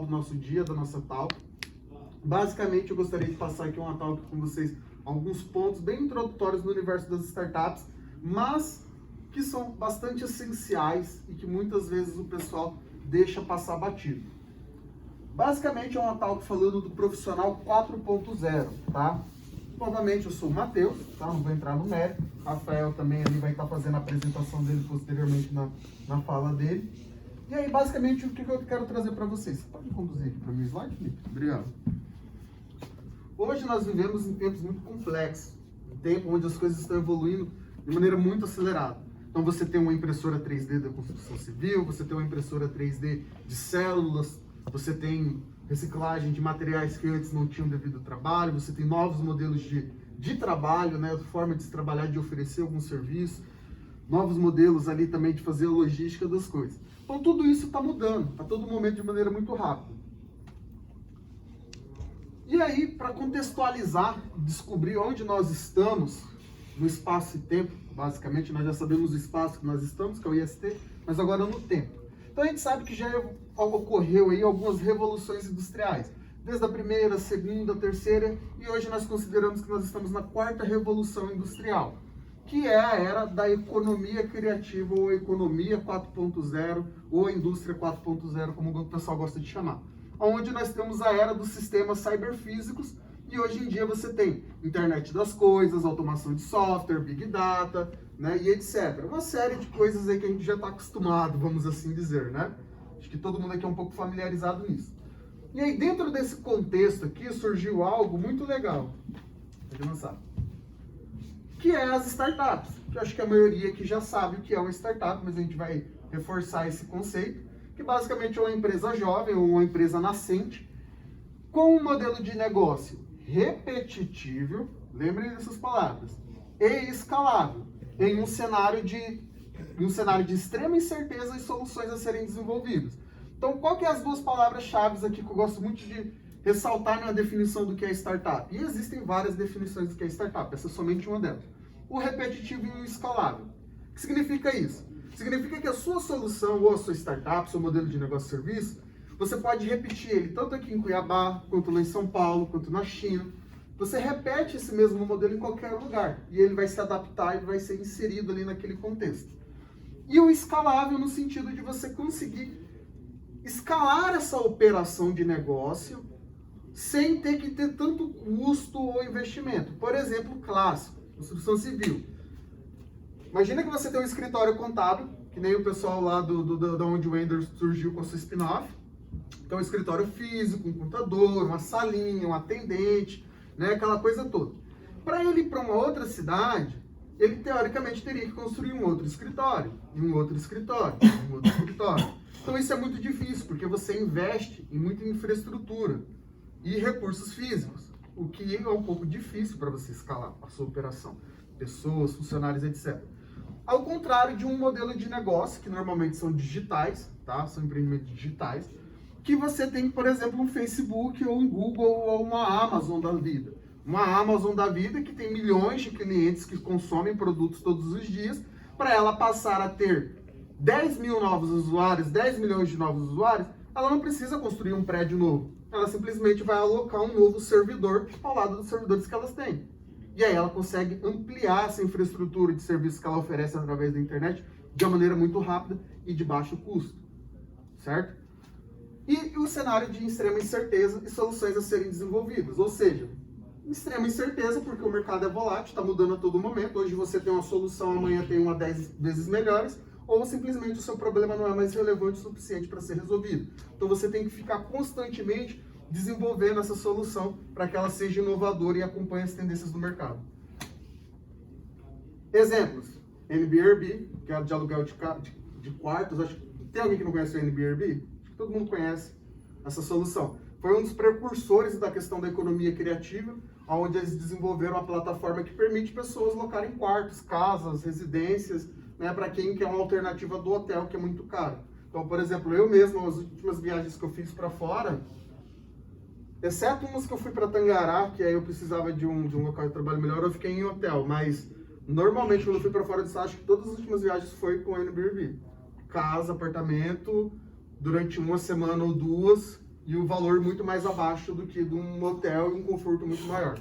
do nosso dia, da nossa talk. Basicamente, eu gostaria de passar aqui uma talk com vocês, alguns pontos bem introdutórios no universo das startups, mas que são bastante essenciais e que muitas vezes o pessoal deixa passar batido. Basicamente, é uma talk falando do profissional 4.0, tá? Novamente, eu sou o Matheus, tá? Não vou entrar no mérito. Rafael também ali vai estar fazendo a apresentação dele posteriormente na fala dele. E aí, basicamente, o que eu quero trazer para vocês? Você pode conduzir aqui para mim o slide, Felipe? Obrigado. Hoje nós vivemos em tempos muito complexos, um tempo onde as coisas estão evoluindo de maneira muito acelerada. Então você tem uma impressora 3D da construção civil, você tem uma impressora 3D de células, você tem reciclagem de materiais que antes não tinham devido trabalho, você tem novos modelos de trabalho, né, forma de se trabalhar, de oferecer algum serviço, novos modelos ali também de fazer a logística das coisas. Então tudo isso está mudando, a todo momento de maneira muito rápida. E aí, para contextualizar, descobrir onde nós estamos no espaço e tempo, basicamente nós já sabemos o espaço que nós estamos, que é o IST, mas agora no tempo. Então a gente sabe que já ocorreu aí algumas revoluções industriais, desde a primeira, segunda, terceira, e hoje nós consideramos que nós estamos na quarta revolução industrial, que é a era da economia criativa, ou economia 4.0, ou a indústria 4.0, como o pessoal gosta de chamar. Onde nós temos a era dos sistemas cyberfísicos, e hoje em dia você tem internet das coisas, automação de software, big data, né, e etc. Uma série de coisas aí que a gente já está acostumado, vamos assim dizer, né? Acho que todo mundo aqui é um pouco familiarizado nisso. E aí, dentro desse contexto aqui, surgiu algo muito legal. Pode avançar. Que é as startups. Que eu acho que a maioria aqui já sabe o que é uma startup, mas a gente vai reforçar esse conceito. Que basicamente é uma empresa jovem ou uma empresa nascente com um modelo de negócio repetitivo, lembrem dessas palavras, e escalável, em um cenário de extrema incerteza e soluções a serem desenvolvidas. Então, qual que é as duas palavras-chave aqui que eu gosto muito de ressaltar na definição do que é startup? E existem várias definições do que é startup, essa é somente uma delas. O repetitivo e o escalável. O que significa isso? Significa que a sua solução ou a sua startup, seu modelo de negócio e serviço, você pode repetir ele tanto aqui em Cuiabá, quanto lá em São Paulo, quanto na China. Você repete esse mesmo modelo em qualquer lugar e ele vai se adaptar e vai ser inserido ali naquele contexto. E o escalável no sentido de você conseguir escalar essa operação de negócio sem ter que ter tanto custo ou investimento. Por exemplo, clássico, construção civil. Imagina que você tem um escritório contábil, que nem o pessoal lá da onde o Ender surgiu com o seu spin-off. Então, um escritório físico, um computador, uma salinha, um atendente, né, aquela coisa toda. Para ele ir para uma outra cidade, ele teoricamente teria que construir um outro escritório, e um outro escritório, e um outro escritório. Então, isso é muito difícil, porque você investe em muita infraestrutura e recursos físicos, o que é um pouco difícil para você escalar a sua operação. Pessoas, funcionários, etc. Ao contrário de um modelo de negócio, que normalmente são digitais, tá? São empreendimentos digitais, que você tem, por exemplo, um Facebook, ou um Google, ou uma Amazon da vida. Uma Amazon da vida que tem milhões de clientes que consomem produtos todos os dias, para ela passar a ter 10 mil novos usuários, 10 milhões de novos usuários, ela não precisa construir um prédio novo. Ela simplesmente vai alocar um novo servidor ao lado dos servidores que elas têm. E aí ela consegue ampliar essa infraestrutura de serviços que ela oferece através da internet de uma maneira muito rápida e de baixo custo, certo? E o cenário de extrema incerteza e soluções a serem desenvolvidas, ou seja, extrema incerteza porque o mercado é volátil, está mudando a todo momento, hoje você tem uma solução, amanhã tem uma 10 vezes melhores, ou simplesmente o seu problema não é mais relevante o suficiente para ser resolvido. Então você tem que ficar constantemente desenvolvendo essa solução para que ela seja inovadora e acompanhe as tendências do mercado. Exemplos. NBRB, que é de aluguel de quartos. Acho que tem alguém que não conhece o NBRB? Acho que todo mundo conhece essa solução. Foi um dos precursores da questão da economia criativa, onde eles desenvolveram uma plataforma que permite pessoas locarem quartos, casas, residências, né, para quem quer uma alternativa do hotel, que é muito caro. Então, por exemplo, eu mesmo, as últimas viagens que eu fiz para fora, exceto umas que eu fui para Tangará, que aí eu precisava de um local de trabalho melhor, eu fiquei em hotel. Mas, normalmente, quando eu fui para fora do estado, acho que todas as últimas viagens foi com o Airbnb. Casa, apartamento, durante uma semana ou duas, e o valor muito mais abaixo do que de um hotel e um conforto muito maior.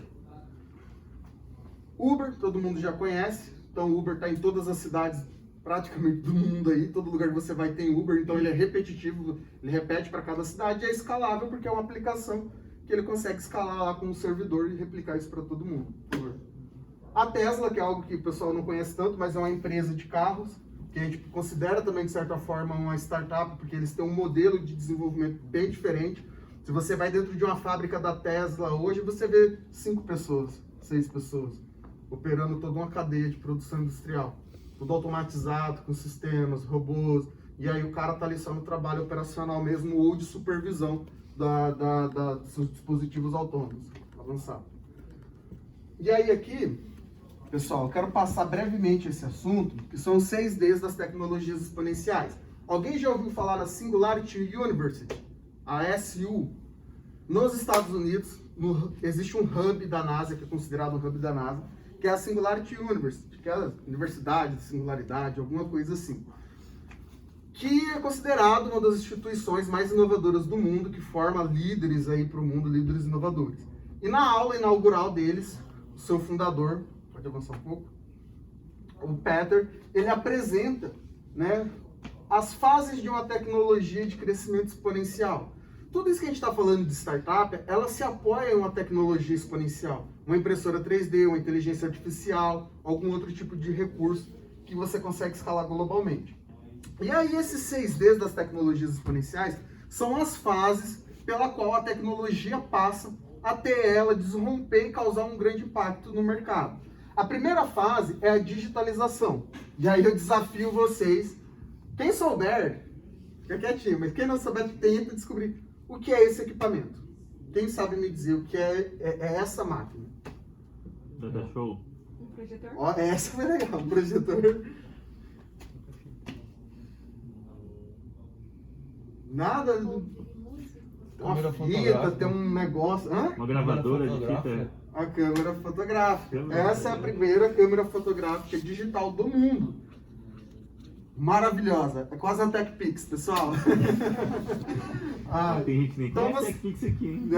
Uber, todo mundo já conhece, então o Uber está em todas as cidades praticamente do mundo aí, todo lugar que você vai tem Uber, então ele é repetitivo, ele repete para cada cidade e é escalável porque é uma aplicação que ele consegue escalar lá com um servidor e replicar isso para todo mundo. A Tesla, que é algo que o pessoal não conhece tanto, mas é uma empresa de carros, que a gente considera também, de certa forma, uma startup, porque eles têm um modelo de desenvolvimento bem diferente. Se você vai dentro de uma fábrica da Tesla hoje, você vê 5 pessoas, 6 pessoas, operando toda uma cadeia de produção industrial. Tudo automatizado, com sistemas, robôs, e aí o cara tá ali só no trabalho operacional mesmo, ou de supervisão dos seus dispositivos autônomos avançados. E aí aqui, pessoal, eu quero passar brevemente esse assunto, que são os 6 Ds das tecnologias exponenciais. Alguém já ouviu falar da Singularity University, a SU? Nos Estados Unidos, existe um hub da NASA, que é considerado um hub da NASA, que é a Singularity University, que é a Universidade de Singularidade, alguma coisa assim. Que é considerado uma das instituições mais inovadoras do mundo, que forma líderes aí para o mundo, líderes inovadores. E na aula inaugural deles, o seu fundador, pode avançar um pouco, o Peter, ele apresenta, né, as fases de uma tecnologia de crescimento exponencial. Tudo isso que a gente está falando de startup, ela se apoia em uma tecnologia exponencial. Uma impressora 3D, uma inteligência artificial, algum outro tipo de recurso que você consegue escalar globalmente. E aí esses 6 Ds das tecnologias exponenciais são as fases pela qual a tecnologia passa até ela desromper e causar um grande impacto no mercado. A primeira fase é a digitalização. E aí eu desafio vocês, quem souber, fica quietinho, mas quem não souber, tenta descobrir o que é esse equipamento. Quem sabe me dizer o que é essa máquina? Data show. Um projetor? Ó, essa foi legal, um projetor. Nada. Uma fita, tem um negócio. Hã? Uma gravadora de fita. A câmera fotográfica. Essa é a primeira câmera fotográfica digital do mundo. Maravilhosa. É quase a TechPix, pessoal. Tem gente que nem então conhece TechPix aqui, hein?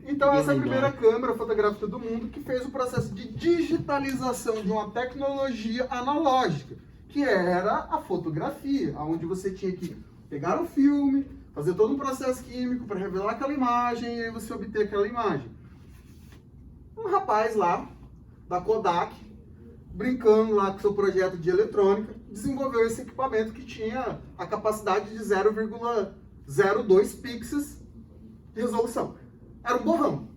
Então essa é a primeira câmera fotográfica do mundo que fez o processo de digitalização de uma tecnologia analógica, que era a fotografia, onde você tinha que pegar o filme, fazer todo um processo químico para revelar aquela imagem e aí você obter aquela imagem. Um rapaz lá, da Kodak, brincando lá com seu projeto de eletrônica, desenvolveu esse equipamento que tinha a capacidade de 0,02 pixels de resolução. Era um borrão,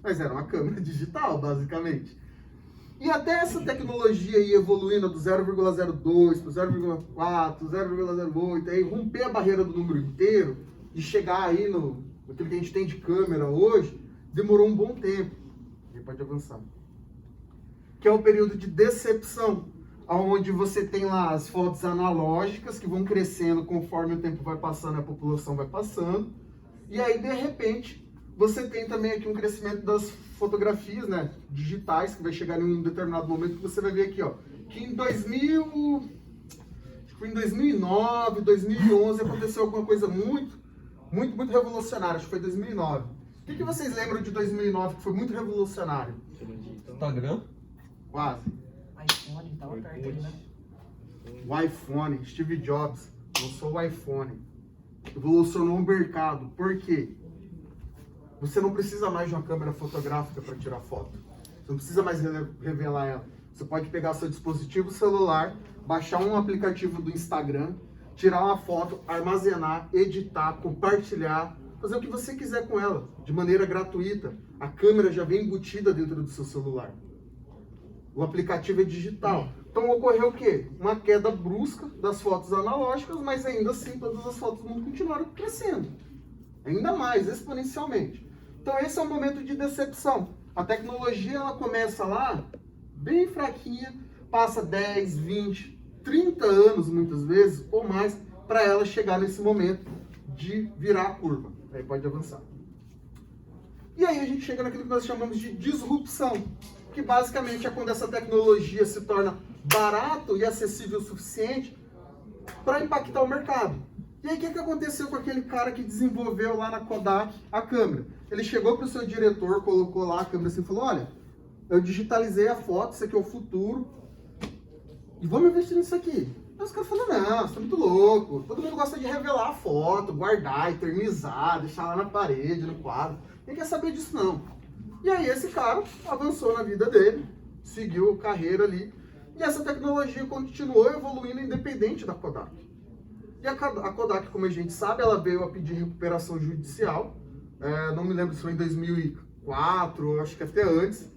mas era uma câmera digital, basicamente. E até essa tecnologia ir evoluindo do 0,02 para 0,4, 0,08, aí romper a barreira do número inteiro e chegar aí no aquilo que a gente tem de câmera hoje, demorou um bom tempo. Aí pode avançar. Que é o período de decepção, onde você tem lá as fotos analógicas que vão crescendo conforme o tempo vai passando, a população vai passando. E aí, de repente, você tem também aqui um crescimento das fotografias, né, digitais, que vai chegar em um determinado momento que você vai ver aqui, ó, que em 2009, 2011 aconteceu alguma coisa muito revolucionária, acho que foi 2009. O que vocês lembram de 2009 que foi muito revolucionário? Instagram? Quase. iPhone, tava perto ali, né? O iPhone, Steve Jobs lançou o iPhone, revolucionou o mercado. Por quê? Você não precisa mais de uma câmera fotográfica para tirar foto. Você não precisa mais revelar ela. Você pode pegar seu dispositivo celular, baixar um aplicativo do Instagram, tirar uma foto, armazenar, editar, compartilhar, fazer o que você quiser com ela, de maneira gratuita. A câmera já vem embutida dentro do seu celular. O aplicativo é digital. Então ocorreu o quê? Uma queda brusca das fotos analógicas, mas ainda assim todas as fotos do mundo continuaram crescendo. Ainda mais, exponencialmente. Então esse é um momento de decepção. A tecnologia ela começa lá, bem fraquinha, passa 10, 20, 30 anos muitas vezes, ou mais, para ela chegar nesse momento de virar a curva. Aí pode avançar. E aí a gente chega naquilo que nós chamamos de disrupção, que basicamente é quando essa tecnologia se torna barato e acessível o suficiente para impactar o mercado. E aí, o que aconteceu com aquele cara que desenvolveu lá na Kodak a câmera? Ele chegou para o seu diretor, colocou lá a câmera assim e falou, olha, eu digitalizei a foto, isso aqui é o futuro, e vamos investir nisso aqui. Aí os caras falaram, não, você tá muito louco, todo mundo gosta de revelar a foto, guardar, eternizar, deixar lá na parede, no quadro. Ninguém quer saber disso não. E aí esse cara avançou na vida dele, seguiu a carreira ali, e essa tecnologia continuou evoluindo independente da Kodak. E a Kodak, como a gente sabe, ela veio a pedir recuperação judicial, não me lembro se foi em 2004, acho que até antes,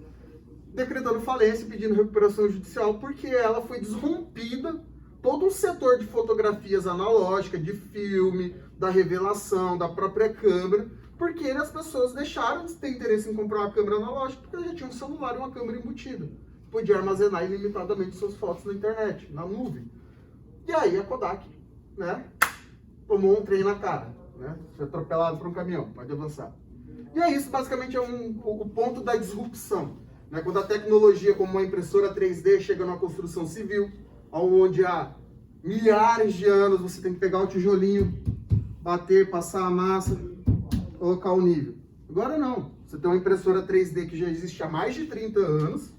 decretando falência e pedindo recuperação judicial, porque ela foi desrompida, todo um setor de fotografias analógicas, de filme, da revelação, da própria câmera, porque as pessoas deixaram de ter interesse em comprar uma câmera analógica, porque já tinha um celular e uma câmera embutida. Podia armazenar ilimitadamente suas fotos na internet, na nuvem. E aí a Kodak, né, tomou um trem na cara, né, foi atropelado por um caminhão, pode avançar. E é isso, basicamente, é o ponto da disrupção, né, quando a tecnologia como uma impressora 3D chega numa construção civil, onde há milhares de anos você tem que pegar o tijolinho, bater, passar a massa, colocar o nível. Agora não, você tem uma impressora 3D que já existe há mais de 30 anos,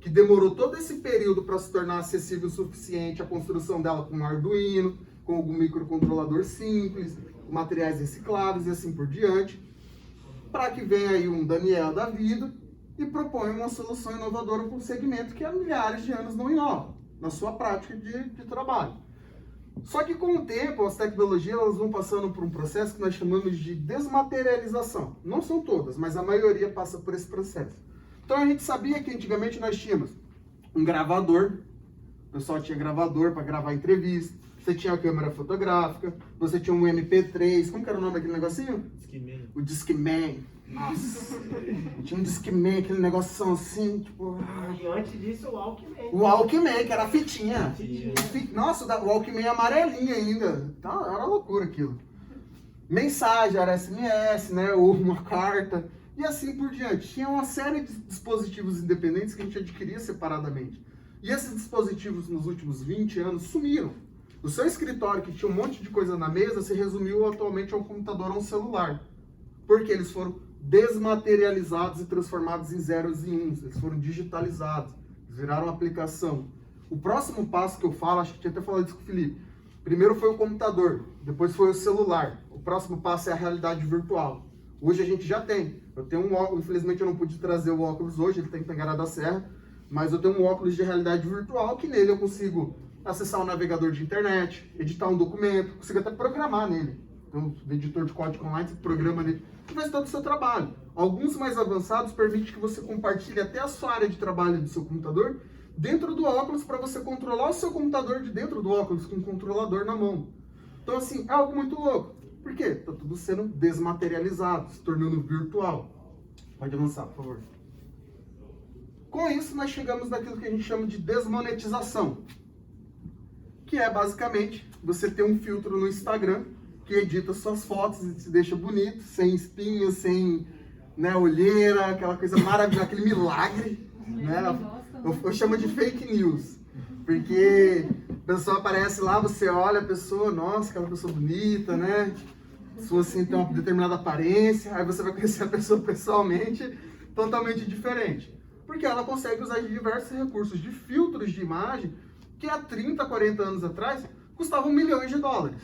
que demorou todo esse período para se tornar acessível o suficiente, a construção dela com um Arduino, com algum microcontrolador simples, com materiais recicláveis e assim por diante, para que venha aí um Daniel da vida e proponha uma solução inovadora para um segmento que há milhares de anos não inova, na sua prática de trabalho. Só que com o tempo, as tecnologias elas vão passando por um processo que nós chamamos de desmaterialização. Não são todas, mas a maioria passa por esse processo. Então a gente sabia que antigamente nós tínhamos um gravador, o pessoal tinha gravador para gravar entrevista, você tinha a câmera fotográfica, você tinha um MP3, como que era o nome daquele negocinho? Discman. O Discman. Nossa, tinha um Discman, aquele negocinho assim, tipo... E antes disso, o Walkman. O Walkman, que era a fitinha. Fitinha. Nossa, o Walkman amarelinha ainda. Então, era loucura aquilo. Mensagem, era SMS, né? Ou uma carta. E assim por diante. Tinha uma série de dispositivos independentes que a gente adquiria separadamente. E esses dispositivos, nos últimos 20 anos, sumiram. O seu escritório, que tinha um monte de coisa na mesa, se resumiu atualmente a um computador ou a um celular. Porque eles foram desmaterializados e transformados em zeros e uns. Eles foram digitalizados. Eles viraram uma aplicação. O próximo passo que eu falo, acho que tinha até falado isso com o Felipe. Primeiro foi o computador, depois foi o celular. O próximo passo é a realidade virtual. Hoje a gente já tem. Eu tenho um óculos, infelizmente eu não pude trazer o óculos hoje, ele tem que pegar da Serra. Mas eu tenho um óculos de realidade virtual que nele eu consigo acessar um navegador de internet, editar um documento, consigo até programar nele. Então, o editor de código online, você programa nele, e faz todo o seu trabalho. Alguns mais avançados permitem que você compartilhe até a sua área de trabalho do seu computador dentro do óculos para você controlar o seu computador de dentro do óculos com um controlador na mão. Então, assim, é algo muito louco. Por quê? Está tudo sendo desmaterializado, se tornando virtual. Pode avançar, por favor. Com isso, nós chegamos naquilo que a gente chama de desmonetização, que é basicamente você ter um filtro no Instagram que edita suas fotos e se deixa bonito, sem espinhos, sem, né, olheira, aquela coisa maravilhosa, aquele milagre, né? Eu chamo de fake news, porque a pessoa aparece lá, você olha a pessoa, nossa, aquela pessoa bonita, né? A pessoa assim tem uma determinada aparência, aí você vai conhecer a pessoa pessoalmente, totalmente diferente. Porque ela consegue usar diversos recursos de filtros de imagem que há 30, 40 anos atrás custavam milhões de dólares.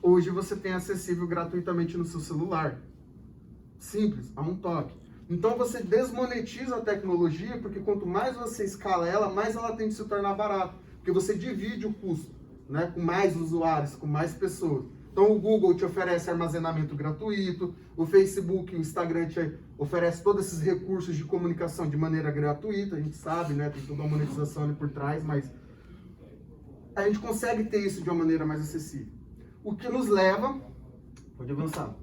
Hoje você tem acessível gratuitamente no seu celular. Simples, a um toque. Então você desmonetiza a tecnologia, porque quanto mais você escala ela, mais ela tende a se tornar barata. Porque você divide o custo, né, com mais usuários, com mais pessoas. Então o Google te oferece armazenamento gratuito, o Facebook, o Instagram te oferece todos esses recursos de comunicação de maneira gratuita, a gente sabe, né, tem toda uma monetização ali por trás, mas a gente consegue ter isso de uma maneira mais acessível. O que nos leva, pode avançar,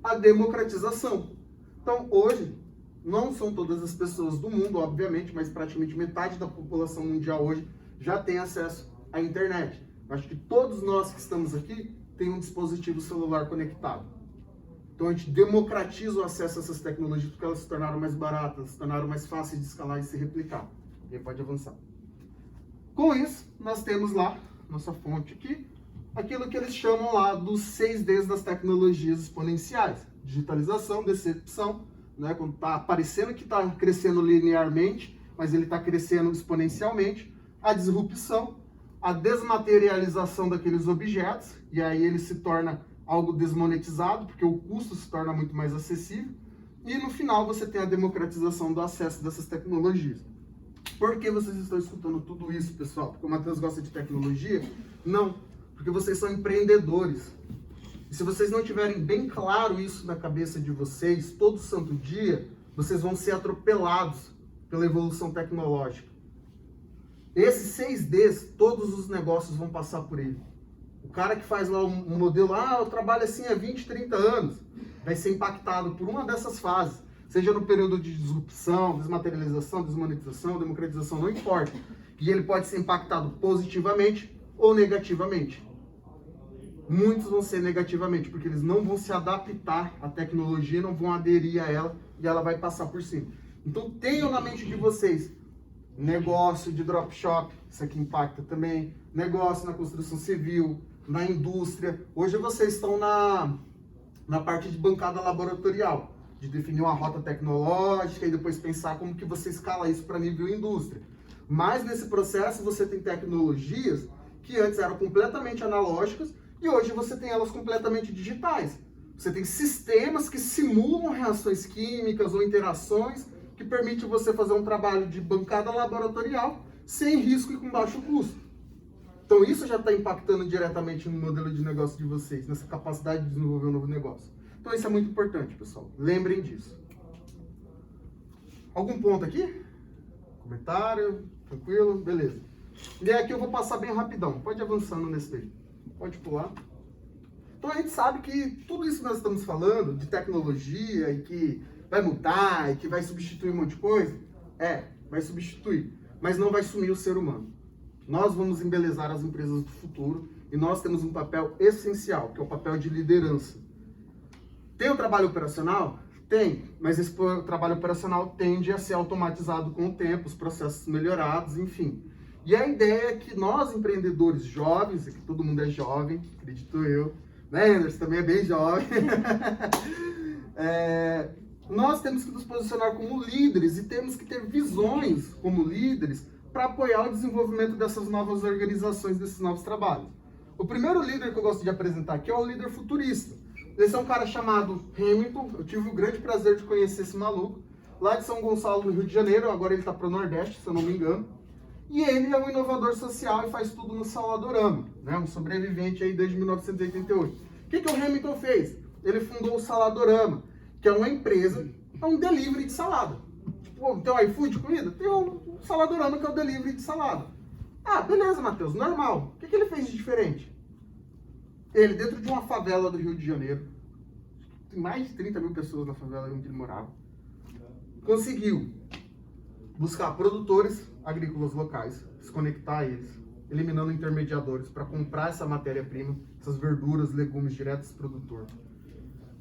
à democratização. Então hoje, não são todas as pessoas do mundo, obviamente, mas praticamente metade da população mundial hoje já tem acesso à internet. Acho que todos nós que estamos aqui tem um dispositivo celular conectado. Então a gente democratiza o acesso a essas tecnologias porque elas se tornaram mais baratas, se tornaram mais fáceis de escalar e se replicar. E aí pode avançar. Com isso, nós temos lá nossa fonte aqui, aquilo que eles chamam lá dos 6Ds das tecnologias exponenciais. Digitalização, decepção, né? Quando está parecendo que está crescendo linearmente, mas ele está crescendo exponencialmente. A disrupção, a desmaterialização daqueles objetos, e aí ele se torna algo desmonetizado, porque o custo se torna muito mais acessível. E no final você tem a democratização do acesso dessas tecnologias. Por que vocês estão escutando tudo isso, pessoal? Porque o Matheus gosta de tecnologia? Não, porque vocês são empreendedores. E se vocês não tiverem bem claro isso na cabeça de vocês, todo santo dia, vocês vão ser atropelados pela evolução tecnológica. Esses 6Ds, todos os negócios vão passar por ele. O cara que faz lá um modelo, eu trabalho assim há 20, 30 anos, vai ser impactado por uma dessas fases. Seja no período de disrupção, desmaterialização, desmonetização, democratização, não importa. E ele pode ser impactado positivamente ou negativamente. Muitos vão ser negativamente, porque eles não vão se adaptar à tecnologia, não vão aderir a ela e ela vai passar por cima. Então tenham na mente de vocês, negócio de dropship, isso aqui impacta também, negócio na construção civil, na indústria. Hoje vocês estão na parte de bancada laboratorial, de definir uma rota tecnológica e depois pensar como que você escala isso para nível indústria. Mas nesse processo você tem tecnologias que antes eram completamente analógicas e hoje você tem elas completamente digitais. Você tem sistemas que simulam reações químicas ou interações que permitem você fazer um trabalho de bancada laboratorial sem risco e com baixo custo. Então isso já está impactando diretamente no modelo de negócio de vocês, nessa capacidade de desenvolver um novo negócio. Então isso é muito importante, pessoal. Lembrem disso. Algum ponto aqui? Comentário? Tranquilo? Beleza. E aqui eu vou passar bem rapidão. Pode ir avançando nesse daí. Pode pular. Então a gente sabe que tudo isso que nós estamos falando, de tecnologia, e que vai mudar, e que vai substituir um monte de coisa, vai substituir. Mas não vai sumir o ser humano. Nós vamos embelezar as empresas do futuro e nós temos um papel essencial, que é o papel de liderança. Tem o trabalho operacional? Tem, mas esse trabalho operacional tende a ser automatizado com o tempo, os processos melhorados, enfim. E a ideia é que nós, empreendedores jovens, aqui todo mundo é jovem, acredito eu, né, Anderson? Também é bem jovem. Nós temos que nos posicionar como líderes e temos que ter visões como líderes para apoiar o desenvolvimento dessas novas organizações, desses novos trabalhos. O primeiro líder que eu gosto de apresentar aqui é o líder futurista. Esse é um cara chamado Hamilton. Eu tive o grande prazer de conhecer esse maluco, lá de São Gonçalo, no Rio de Janeiro. Agora ele está para o Nordeste, se eu não me engano. E ele é um inovador social e faz tudo no Saladorama, né? Um sobrevivente aí desde 1988. O que o Hamilton fez? Ele fundou o Saladorama, que é uma empresa, é um delivery de salada. Tipo, tem o iFood de comida? Tem o Saladorama, que é o delivery de salada. Ah, beleza, Matheus, normal. O que ele fez de diferente? Ele, dentro de uma favela do Rio de Janeiro, tem mais de 30 mil pessoas na favela onde ele morava, conseguiu buscar produtores agrícolas locais, se conectar a eles, eliminando intermediadores para comprar essa matéria-prima, essas verduras, legumes diretos do produtor.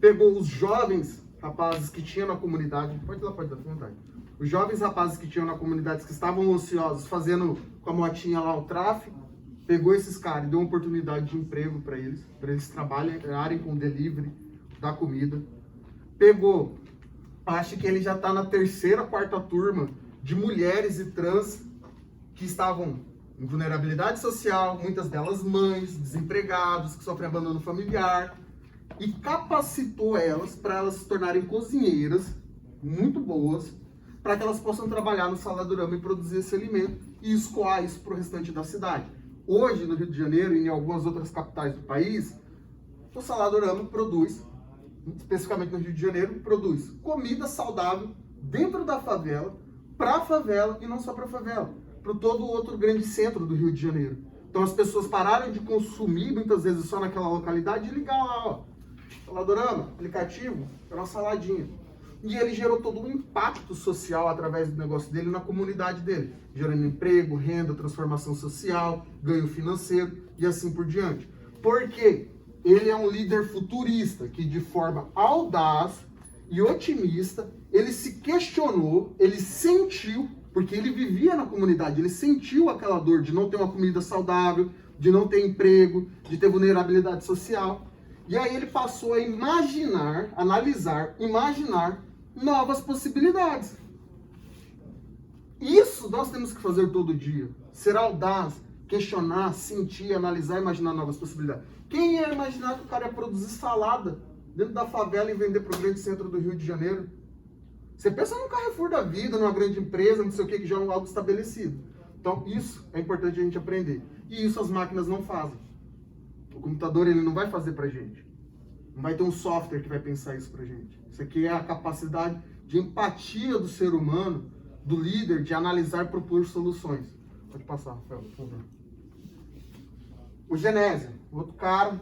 Pegou os jovens rapazes que tinham na comunidade, pode dar vontade. Os jovens rapazes que tinham na comunidade, que estavam ociosos, fazendo com a motinha lá o tráfico, pegou esses caras e deu uma oportunidade de emprego para eles trabalharem com o delivery da comida. Pegou, acho que ele já está na terceira, quarta turma de mulheres e trans que estavam em vulnerabilidade social, muitas delas mães, desempregados, que sofrem abandono familiar, e capacitou elas para elas se tornarem cozinheiras muito boas, para que elas possam trabalhar no Saladorama e produzir esse alimento e escoar isso para o restante da cidade. Hoje, no Rio de Janeiro e em algumas outras capitais do país, o Saladorama produz, especificamente no Rio de Janeiro, produz comida saudável dentro da favela, para a favela e não só para a favela, para todo o outro grande centro do Rio de Janeiro. Então as pessoas pararam de consumir muitas vezes só naquela localidade e ligar lá, ó, Saladorama, aplicativo, é uma saladinha. E ele gerou todo um impacto social através do negócio dele na comunidade dele, gerando emprego, renda, transformação social, ganho financeiro e assim por diante. Porque ele é um líder futurista que, de forma audaz e otimista, ele se questionou, ele sentiu, porque ele vivia na comunidade, ele sentiu aquela dor de não ter uma comida saudável, de não ter emprego, de ter vulnerabilidade social. E aí ele passou a imaginar, analisar, imaginar novas possibilidades. Isso nós temos que fazer todo dia. Ser audaz, questionar, sentir, analisar, imaginar novas possibilidades. Quem ia imaginar que o cara ia produzir salada dentro da favela e vender para o grande centro do Rio de Janeiro? Você pensa num Carrefour da vida, numa grande empresa, não sei o que já é algo estabelecido. Então, isso é importante a gente aprender. E isso as máquinas não fazem. O computador, ele não vai fazer pra gente. Não vai ter um software que vai pensar isso pra gente. Isso aqui é a capacidade de empatia do ser humano, do líder, de analisar e propor soluções. Pode passar, Rafael, por favor. O Genésio, outro cara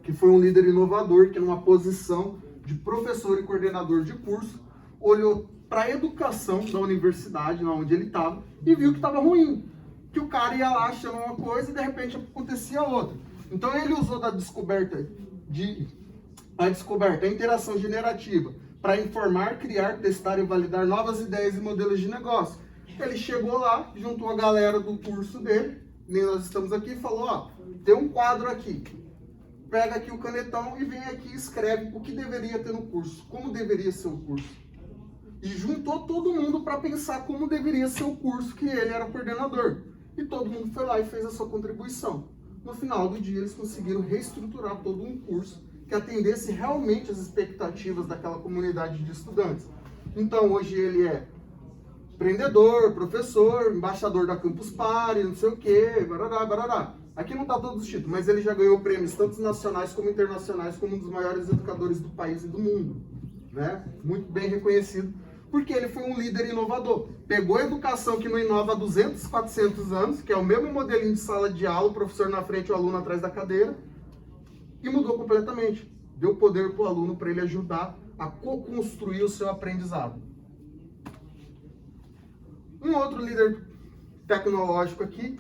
que foi um líder inovador, que numa posição de professor e coordenador de curso, olhou para a educação da universidade, onde ele estava, e viu que estava ruim. Que o cara ia lá achando uma coisa e de repente acontecia outra. Então ele usou da descoberta, a interação generativa, para informar, criar, testar e validar novas ideias e modelos de negócio. Ele chegou lá, juntou a galera do curso dele, nem nós estamos aqui, e falou, ó, tem um quadro aqui. Pega aqui o canetão e vem aqui e escreve o que deveria ter no curso, como deveria ser o curso. E juntou todo mundo para pensar como deveria ser o curso que ele era coordenador. E todo mundo foi lá e fez a sua contribuição. No final do dia, eles conseguiram reestruturar todo um curso que atendesse realmente as expectativas daquela comunidade de estudantes. Então, hoje ele é empreendedor, professor, embaixador da Campus Party, não sei o quê, barará, barará. Aqui não está todos os títulos, mas ele já ganhou prêmios tanto nacionais como internacionais, como um dos maiores educadores do país e do mundo. Né? Muito bem reconhecido, porque ele foi um líder inovador. Pegou a educação que não inova há 200, 400 anos, que é o mesmo modelinho de sala de aula, o professor na frente, o aluno atrás da cadeira, e mudou completamente. Deu poder para o aluno para ele ajudar a co-construir o seu aprendizado. Um outro líder tecnológico aqui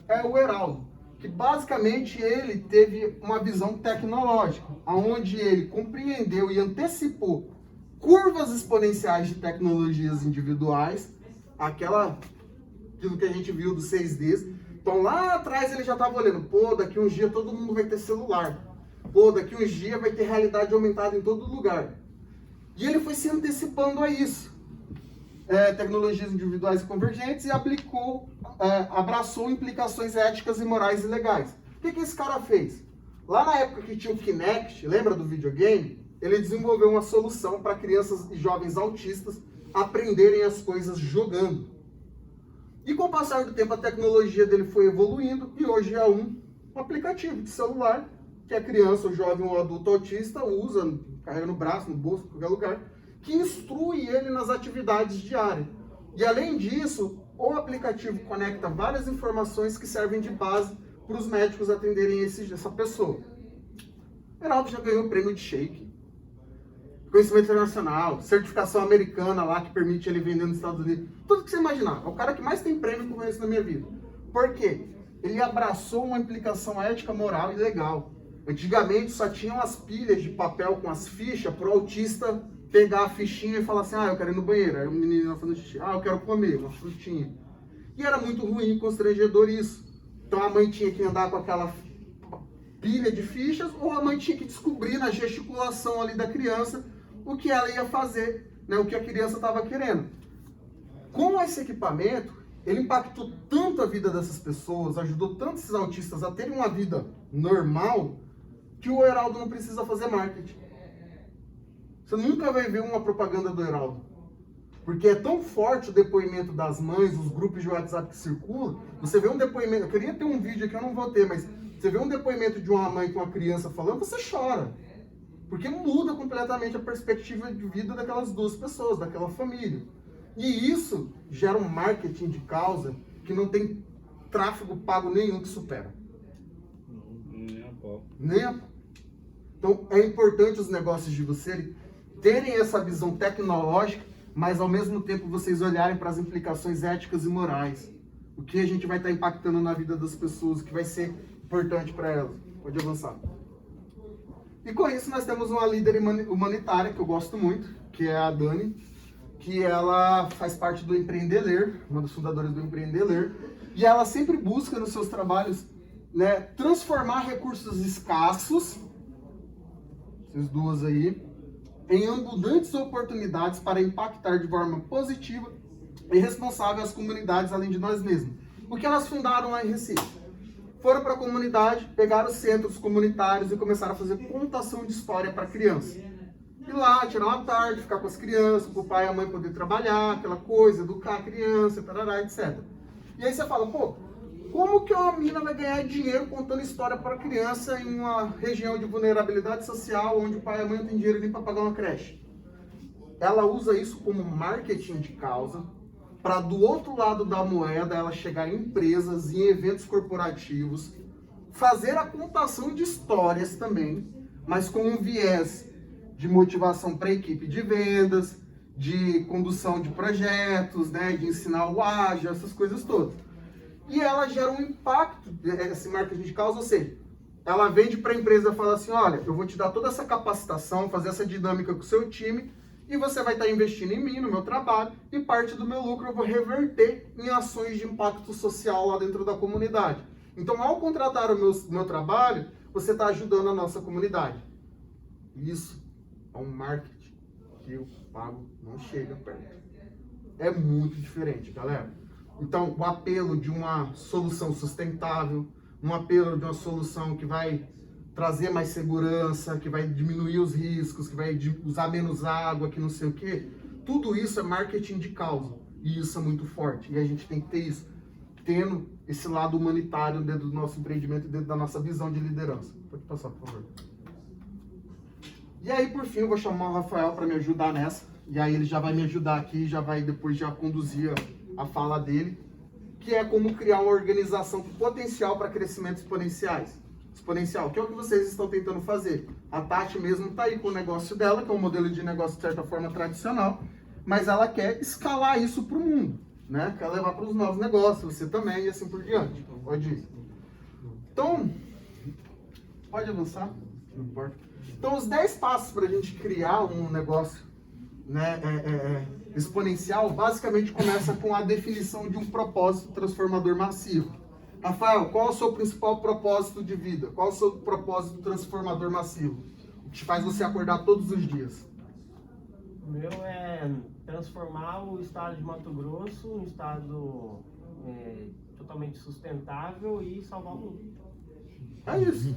é o Heraldo, que basicamente ele teve uma visão tecnológica, onde ele compreendeu e antecipou curvas exponenciais de tecnologias individuais, aquilo que a gente viu dos 6Ds. Então lá atrás ele já estava olhando, pô, daqui uns dias todo mundo vai ter celular, pô, daqui uns dias vai ter realidade aumentada em todo lugar. E ele foi se antecipando a isso. Tecnologias individuais e convergentes e abraçou implicações éticas e morais e legais. O que esse cara fez? Lá na época que tinha o Kinect, lembra do videogame? Ele desenvolveu uma solução para crianças e jovens autistas aprenderem as coisas jogando. E com o passar do tempo a tecnologia dele foi evoluindo e hoje é um aplicativo de celular que a criança, o jovem ou o adulto autista usa, carrega no braço, no bolso, em qualquer lugar, que instrui ele nas atividades diárias. E além disso, o aplicativo conecta várias informações que servem de base para os médicos atenderem essa pessoa. Heraldo já ganhou o prêmio de Shake, conhecimento internacional, certificação americana lá que permite ele vender nos Estados Unidos. Tudo que você imaginar. É o cara que mais tem prêmio que eu conheço na minha vida. Por quê? Ele abraçou uma implicação ética, moral e legal. Antigamente só tinham as pilhas de papel com as fichas para o autista pegar a fichinha e falar assim, eu quero ir no banheiro. Aí o menino fazendo xixi, eu quero comer uma frutinha. E era muito ruim e constrangedor isso. Então a mãe tinha que andar com aquela pilha de fichas, ou a mãe tinha que descobrir na gesticulação ali da criança o que ela ia fazer, né, o que a criança estava querendo. Com esse equipamento, ele impactou tanto a vida dessas pessoas, ajudou tanto esses autistas a terem uma vida normal, que o Heraldo não precisa fazer marketing. Você nunca vai ver uma propaganda do Heraldo. Porque é tão forte o depoimento das mães, os grupos de WhatsApp que circulam. Você vê um depoimento, eu queria ter um vídeo aqui, eu não vou ter, mas você vê um depoimento de uma mãe com uma criança falando, você chora. Porque muda completamente a perspectiva de vida daquelas duas pessoas, daquela família. E isso gera um marketing de causa que não tem tráfego pago nenhum que supera. Nem a pau. Nem a pau. Então é importante os negócios de vocês terem essa visão tecnológica, mas ao mesmo tempo vocês olharem para as implicações éticas e morais. O que a gente vai estar impactando na vida das pessoas, o que vai ser importante para elas. Pode avançar. E com isso nós temos uma líder humanitária que eu gosto muito, que é a Dani, que ela faz parte do Empreender Ler, uma das fundadoras do Empreender Ler, e ela sempre busca nos seus trabalhos né, transformar recursos escassos, essas duas aí, em abundantes oportunidades para impactar de forma positiva e responsável as comunidades além de nós mesmos. O que elas fundaram lá em Recife? Foram para a comunidade, pegaram os centros comunitários e começaram a fazer contação de história para criança. E lá, tirar uma tarde, ficar com as crianças, para o pai e a mãe poder trabalhar, aquela coisa, educar a criança, tarará, etc. E aí você fala, pô, como que uma mina vai ganhar dinheiro contando história para criança em uma região de vulnerabilidade social, onde o pai e a mãe não tem dinheiro nem para pagar uma creche? Ela usa isso como marketing de causa, para do outro lado da moeda ela chegar em empresas, em eventos corporativos, fazer a contação de histórias também, mas com um viés de motivação para a equipe de vendas, de condução de projetos, né, de ensinar o ágil, essas coisas todas. E ela gera um impacto, esse marketing de causa, ou seja, ela vende para a empresa e fala assim, olha, eu vou te dar toda essa capacitação, fazer essa dinâmica com o seu time, e você vai estar investindo em mim, no meu trabalho, e parte do meu lucro eu vou reverter em ações de impacto social lá dentro da comunidade. Então, ao contratar o meu trabalho, você está ajudando a nossa comunidade. Isso é um marketing que o pago não chega perto. É muito diferente, galera. Então, o apelo de uma solução sustentável, um apelo de uma solução que vai trazer mais segurança, que vai diminuir os riscos, que vai usar menos água, que não sei o quê, tudo isso é marketing de causa. E isso é muito forte. E a gente tem que ter isso, tendo esse lado humanitário dentro do nosso empreendimento, dentro da nossa visão de liderança. Pode passar, por favor. E aí, por fim, eu vou chamar o Rafael para me ajudar nessa. E aí ele já vai me ajudar aqui, já vai depois já conduzir a fala dele, que é como criar uma organização com potencial para crescimento exponencial, que é o que vocês estão tentando fazer. A Tati mesmo está aí com o negócio dela, que é um modelo de negócio de certa forma tradicional, mas ela quer escalar isso para o mundo, né? Quer levar para os novos negócios, você também e assim por diante. Pode ir. Então, pode avançar, não importa. Então, os 10 passos para a gente criar um negócio, né, exponencial, basicamente começa com a definição de um propósito transformador massivo. Rafael, qual é o seu principal propósito de vida? Qual é o seu propósito transformador massivo? O que te faz você acordar todos os dias? O meu é transformar o estado de Mato Grosso em um estado totalmente sustentável e salvar o mundo. É isso.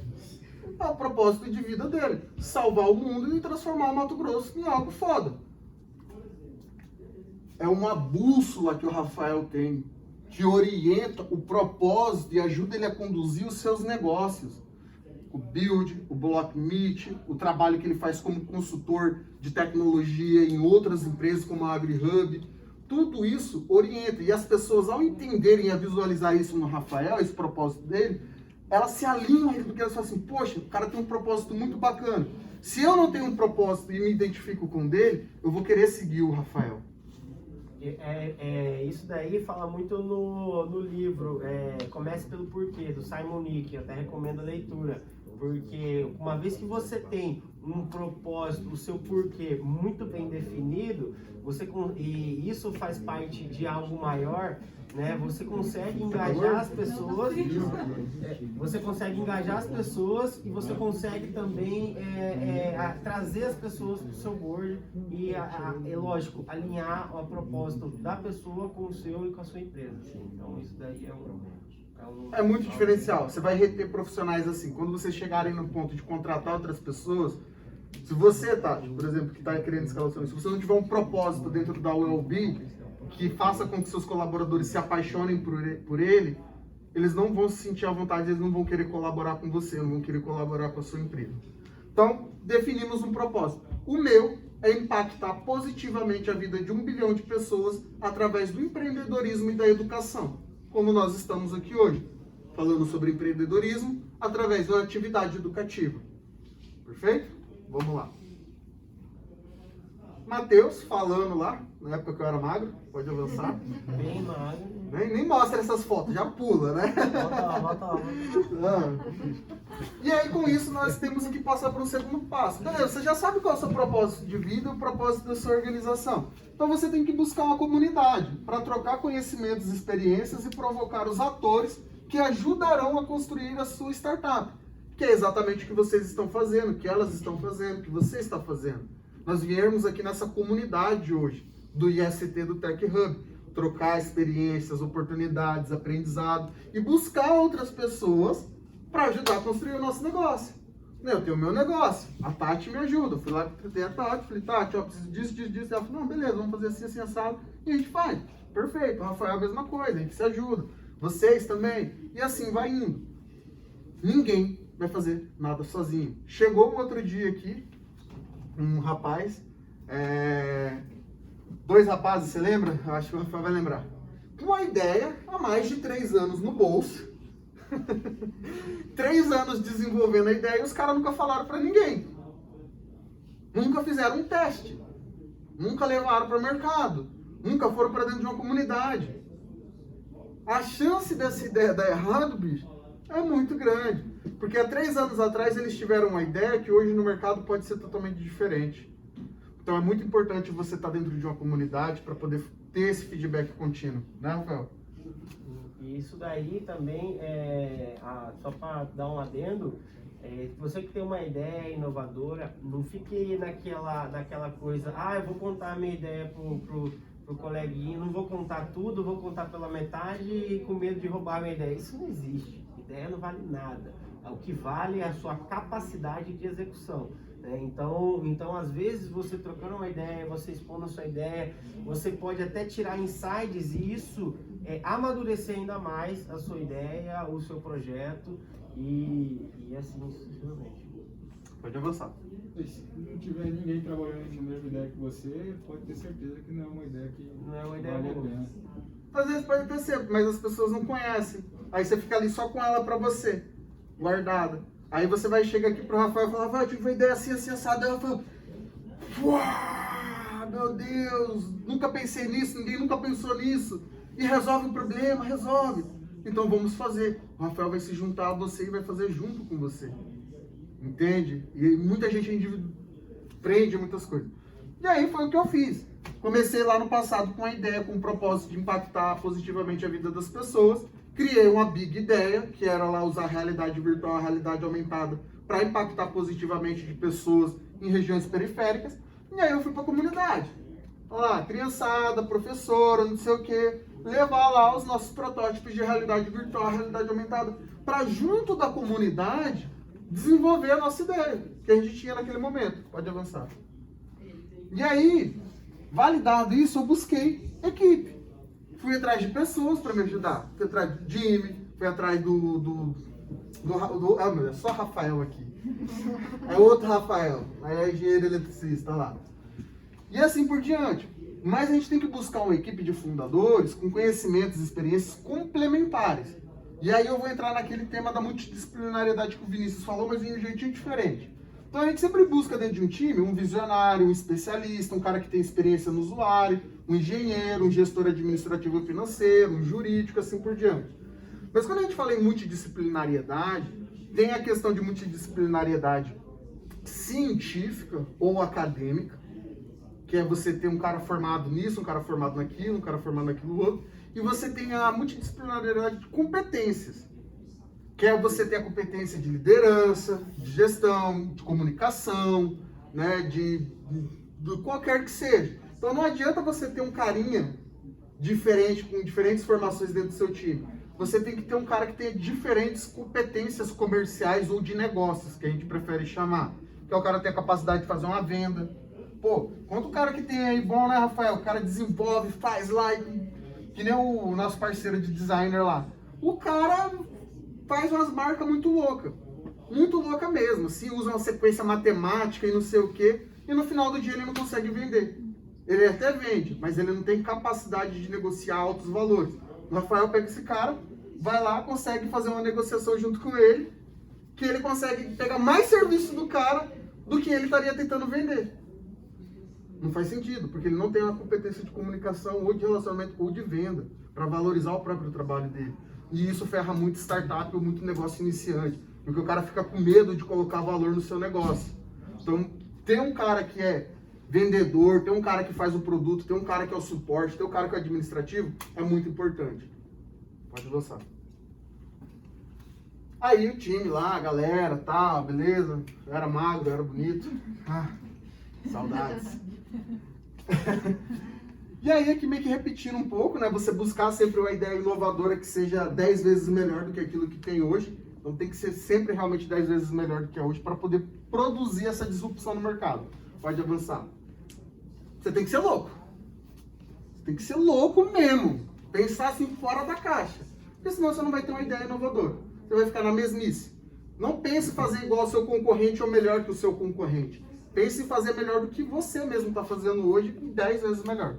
É o propósito de vida dele. Salvar o mundo e transformar o Mato Grosso em algo foda. É uma bússola que o Rafael tem, que orienta o propósito e ajuda ele a conduzir os seus negócios. O Build, o BlockMeet, o trabalho que ele faz como consultor de tecnologia em outras empresas como a AgriHub, tudo isso orienta. E as pessoas, ao entenderem e a visualizar isso no Rafael, esse propósito dele, elas se alinham a ele, porque elas falam assim, poxa, o cara tem um propósito muito bacana. Se eu não tenho um propósito e me identifico com o dele, eu vou querer seguir o Rafael. Isso daí fala muito no livro Comece pelo Porquê, do Simon Sinek. Eu até recomendo a leitura, porque uma vez que você tem um propósito, o seu porquê muito bem definido, e isso faz parte de algo maior, né? Você consegue engajar as pessoas, e você consegue também trazer as pessoas para o seu board e, é lógico, alinhar o propósito da pessoa com o seu e com a sua empresa. Então isso daí é muito diferencial. Você vai reter profissionais assim. Quando vocês chegarem no ponto de contratar outras pessoas, se você, Tati, por exemplo, que está querendo escalar o seu, se você não tiver um propósito dentro da ULB que faça com que seus colaboradores se apaixonem por ele, eles não vão se sentir à vontade, eles não vão querer colaborar com você, não vão querer colaborar com a sua empresa. Então, definimos um propósito. O meu é impactar positivamente a vida de 1 bilhão de pessoas através do empreendedorismo e da educação, como nós estamos aqui hoje, falando sobre empreendedorismo através de uma atividade educativa. Perfeito? Vamos lá. Matheus, falando lá, na época que eu era magro, pode avançar. Bem magro. Nem mostra essas fotos, já pula, né? Bota lá. E aí, com isso, nós temos que passar para o segundo passo. Beleza, você já sabe qual é o seu propósito de vida e o propósito da sua organização. Então, você tem que buscar uma comunidade para trocar conhecimentos, experiências e provocar os atores que ajudarão a construir a sua startup, que é exatamente o que vocês estão fazendo, o que elas estão fazendo, o que você está fazendo. Nós viemos aqui nessa comunidade hoje, do IST do Tech Hub, trocar experiências, oportunidades, aprendizado e buscar outras pessoas para ajudar a construir o nosso negócio. Eu tenho o meu negócio, a Tati me ajuda. Eu fui lá, tratei a Tati, falei, Tati, ó, preciso disso, disso, disso. Ela falou, não, beleza, vamos fazer assim, assim, assado. E a gente faz. Perfeito. O Rafael é a mesma coisa, a gente se ajuda. Vocês também. E assim vai indo. Ninguém vai fazer nada sozinho. Chegou um outro dia aqui, um rapaz, dois rapazes, você lembra? Eu acho que o Rafael vai lembrar. Com uma ideia há mais de 3 anos no bolso. 3 anos desenvolvendo a ideia e os caras nunca falaram pra ninguém. Nunca fizeram um teste. Nunca levaram para o mercado. Nunca foram para dentro de uma comunidade. A chance dessa ideia dar errado, bicho, é muito grande. Porque há 3 anos atrás eles tiveram uma ideia que hoje no mercado pode ser totalmente diferente. Então é muito importante você estar dentro de uma comunidade para poder ter esse feedback contínuo, né, Rafael? E isso daí também, só para dar um adendo, você que tem uma ideia inovadora, não fique naquela coisa, eu vou contar a minha ideia pro coleguinha, não vou contar tudo, vou contar pela metade e com medo de roubar a minha ideia. Isso não existe. Ideia não vale nada. O que vale é a sua capacidade de execução. Então, às vezes, você trocando uma ideia, você expondo a sua ideia, você pode até tirar insights e isso amadurecer ainda mais a sua ideia, o seu projeto e assim sucessivamente. Pode avançar. Se não tiver ninguém trabalhando na mesma ideia que você, pode ter certeza que não é uma ideia que vale a pena. Às vezes pode ter sido, mas as pessoas não conhecem. Aí você fica ali só com ela pra você, guardada. Aí você vai chegar aqui pro Rafael e falar, Rafael, eu tive uma ideia assim, assim, assada. Aí ela fala, uau, meu Deus, nunca pensei nisso, ninguém nunca pensou nisso. E resolve o problema, resolve. Então vamos fazer. O Rafael vai se juntar a você e vai fazer junto com você. Entende? E muita gente aprende muitas coisas. E aí foi o que eu fiz. Comecei lá no passado com a ideia, com o propósito de impactar positivamente a vida das pessoas. Criei uma big ideia, que era lá usar a realidade virtual, a realidade aumentada, para impactar positivamente de pessoas em regiões periféricas. E aí eu fui para a comunidade. Olha lá, criançada, professora, não sei o quê. Levar lá os nossos protótipos de realidade virtual, realidade aumentada, para junto da comunidade desenvolver a nossa ideia, que a gente tinha naquele momento. Pode avançar. E aí, validado isso, eu busquei equipe. Fui atrás de pessoas para me ajudar. Fui atrás do Jimmy, fui atrás meu Deus, só Rafael aqui. É outro Rafael, aí é engenheiro eletricista lá. E assim por diante. Mas a gente tem que buscar uma equipe de fundadores com conhecimentos e experiências complementares. E aí eu vou entrar naquele tema da multidisciplinariedade que o Vinícius falou, mas em um jeitinho diferente. Então a gente sempre busca dentro de um time um visionário, um especialista, um cara que tem experiência no usuário, um engenheiro, um gestor administrativo e financeiro, um jurídico, assim por diante. Mas quando a gente fala em multidisciplinariedade, tem a questão de multidisciplinariedade científica ou acadêmica, que é você ter um cara formado nisso, um cara formado naquilo, um cara formado naquilo outro, e você tem a multidisciplinariedade de competências, que é você ter a competência de liderança, de gestão, de comunicação, né, de qualquer que seja. Então não adianta você ter um carinha diferente, com diferentes formações dentro do seu time. Você tem que ter um cara que tenha diferentes competências comerciais ou de negócios, que a gente prefere chamar. Que é o cara que tem a capacidade de fazer uma venda. Pô, quanto cara que tem aí bom, né, Rafael? O cara desenvolve, faz lá, que nem o nosso parceiro de designer lá. O cara faz umas marcas muito loucas mesmo, assim, usa uma sequência matemática e não sei o quê, e no final do dia ele não consegue vender. Ele até vende, mas ele não tem capacidade de negociar altos valores. O Rafael pega esse cara, vai lá, consegue fazer uma negociação junto com ele, que ele consegue pegar mais serviço do cara do que ele estaria tentando vender. Não faz sentido, porque ele não tem uma competência de comunicação ou de relacionamento ou de venda para valorizar o próprio trabalho dele. E isso ferra muito startup ou muito negócio iniciante, porque o cara fica com medo de colocar valor no seu negócio. Então, ter um cara que é vendedor, ter um cara que faz o produto, ter um cara que é o suporte, ter um cara que é administrativo, é muito importante. Pode avançar. Aí o time lá, a galera, tal, beleza. Eu era magro, eu era bonito. Ah, saudades. E aí aqui meio que repetindo um pouco, né? Você buscar sempre uma ideia inovadora que seja 10 vezes melhor do que aquilo que tem hoje. Então tem que ser sempre realmente 10 vezes melhor do que é hoje para poder produzir essa disrupção no mercado. Pode avançar. Você tem que ser louco. Você tem que ser louco mesmo. Pensar assim fora da caixa. Porque senão você não vai ter uma ideia inovadora. Você vai ficar na mesmice. Não pense em fazer igual ao seu concorrente ou melhor que o seu concorrente. Pense em fazer melhor do que você mesmo está fazendo hoje e 10 vezes melhor.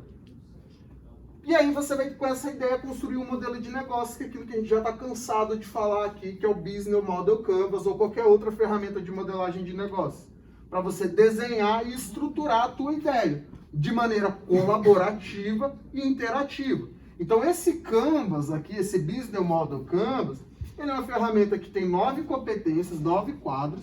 E aí você vai com essa ideia construir um modelo de negócio, que é aquilo que a gente já está cansado de falar aqui, que é o Business Model Canvas ou qualquer outra ferramenta de modelagem de negócio. Para você desenhar e estruturar a tua ideia de maneira colaborativa e interativa. Então esse Canvas aqui, esse Business Model Canvas, ele é uma ferramenta que tem 9 competências, 9 quadros,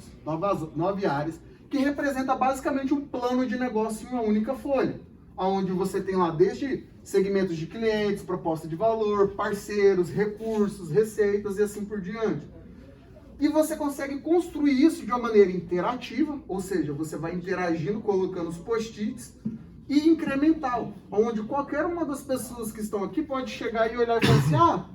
9 áreas, que representa basicamente um plano de negócio em uma única folha. Onde você tem lá desde segmentos de clientes, proposta de valor, parceiros, recursos, receitas e assim por diante. E você consegue construir isso de uma maneira interativa, ou seja, você vai interagindo, colocando os post-its, e incremental, onde qualquer uma das pessoas que estão aqui pode chegar e olhar e falar assim, ah,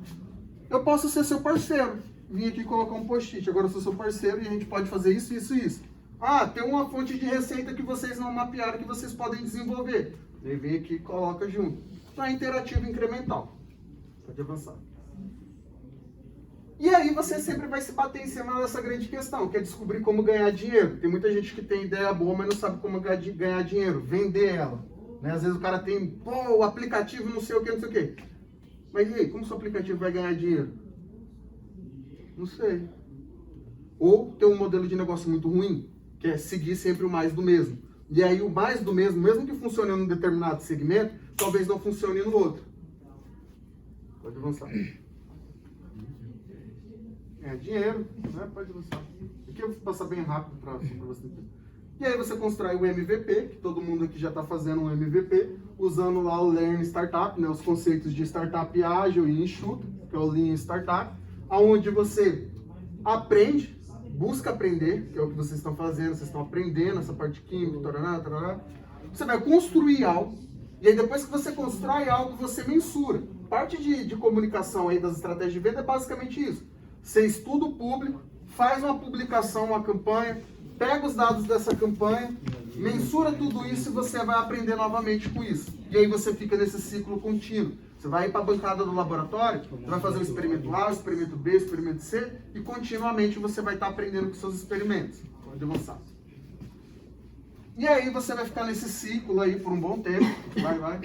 eu posso ser seu parceiro, vim aqui colocar um post-it, agora eu sou seu parceiro e a gente pode fazer isso, isso e isso. Ah, tem uma fonte de receita que vocês não mapearam que vocês podem desenvolver. Daí vem aqui e coloca junto. Então é interativo incremental. Pode avançar. E aí você sempre vai se bater em cima dessa grande questão, que é descobrir como ganhar dinheiro. Tem muita gente que tem ideia boa, mas não sabe como ganhar dinheiro, vender ela. Né? Às vezes o cara tem, pô, o aplicativo não sei o que, não sei o que. Mas e aí, como seu aplicativo vai ganhar dinheiro? Não sei. Ou tem um modelo de negócio muito ruim, que é seguir sempre o mais do mesmo. E aí o mais do mesmo, mesmo que funcione em um determinado segmento, talvez não funcione no outro. Pode avançar. É dinheiro, né? Pode avançar. Aqui eu vou passar bem rápido para você entender. E aí você constrói o MVP, que todo mundo aqui já está fazendo um MVP, usando lá o Lean Startup, né? Os conceitos de startup ágil e enxuto, que é o Lean Startup, onde você aprende, busca aprender, que é o que vocês estão fazendo, vocês estão aprendendo essa parte química, tarará, tarará. Você vai construir algo, e aí depois que você constrói algo, você mensura. Parte de comunicação aí das estratégias de venda é basicamente isso. Você estuda o público, faz uma publicação, uma campanha, pega os dados dessa campanha, mensura tudo isso e você vai aprender novamente com isso. E aí você fica nesse ciclo contínuo. Você vai ir para a bancada do laboratório, você vai fazer o experimento A, o experimento B, o experimento C, e continuamente você vai estar aprendendo com seus experimentos. Pode avançar. E aí você vai ficar nesse ciclo aí por um bom tempo, vai.